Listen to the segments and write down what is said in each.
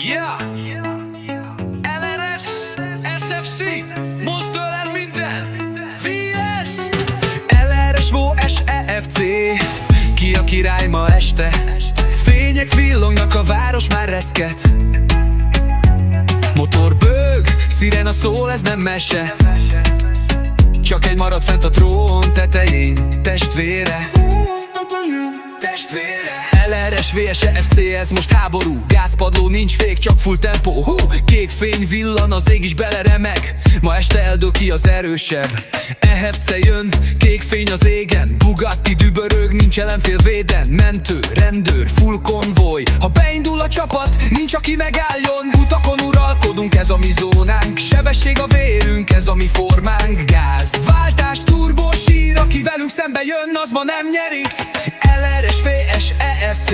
Yeah! LRS, SFC, mozdul el minden! VS! LRS, VS, EFC, ki a király ma este? Fények villognak, a város már reszket. Motor bőg, szirena szól, ez nem mese. Csak egy marad fent a trón tetején, testvére. LRS, VS, EFC, ez most háború. Gázpadló, nincs fék, csak full tempó. Kék fény villan, az ég is beleremeg. Ma este eldől ki az erősebb. EFC jön, kék fény az égen. Bugatti dübörög, nincs ellenfél véden. Mentő, rendőr, full konvoj. Ha beindul a csapat, nincs aki megálljon. Utakon uralkodunk, ez a mi zónánk. Sebesség a vérünk, ez a mi formánk. Gáz, váltás, turbó, sír. Aki velünk szembe jön, az ma nem nyer itt. LRS, VS, EFC,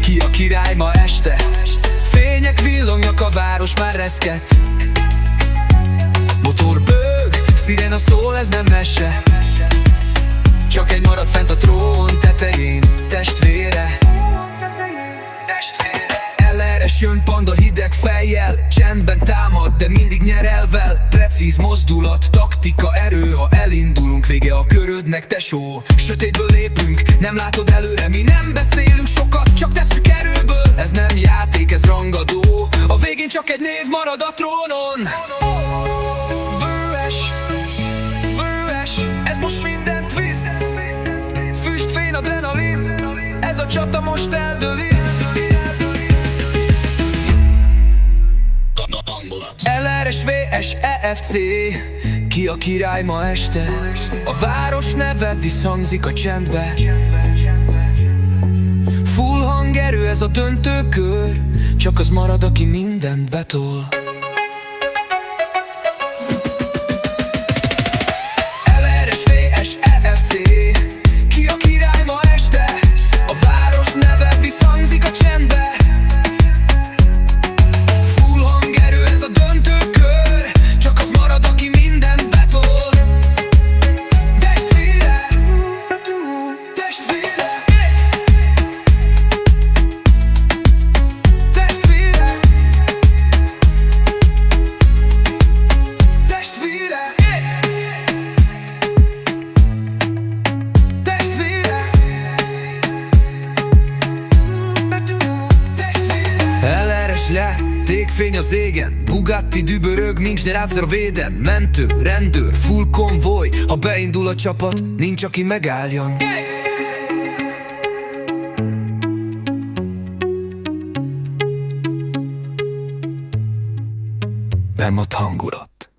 ki a király ma este? Fények villognak, a város már reszket. Motor bőg, szirena szól, ez nem mese. Csak egy marad fent a trón tetején, testvére. LRS jön, panda hideg fejjel, csendben támad, de mindig nyer elvel. Precíz mozdulat, taktika, erő, ha elindulunk, vége a körödnek, tesó. Sötétből lépünk, nem látod előre, mi nem beszélünk sokat, csak tesszük erőből. Ez nem játék, ez rangadó, a végén csak egy név marad a trónon. VS, ez most mindent visz. Füst, fén, adrenalin, ez a csata most eldőlik. LRS, VS, EFC, ki a király ma este? A város neve visszhangzik a csendbe. Full hangerő, ez a döntőkör, csak az marad, aki mindent betol. LRS, VS, EFC, ki a király ma este? A város neve visszhangzik a csendbe. Tégfény az égen, Bugatti dübörög, nincs rácra véden. Mentő, rendőr, full konvoj, ha beindul a csapat, nincs aki megálljon. Nem ad hangulat.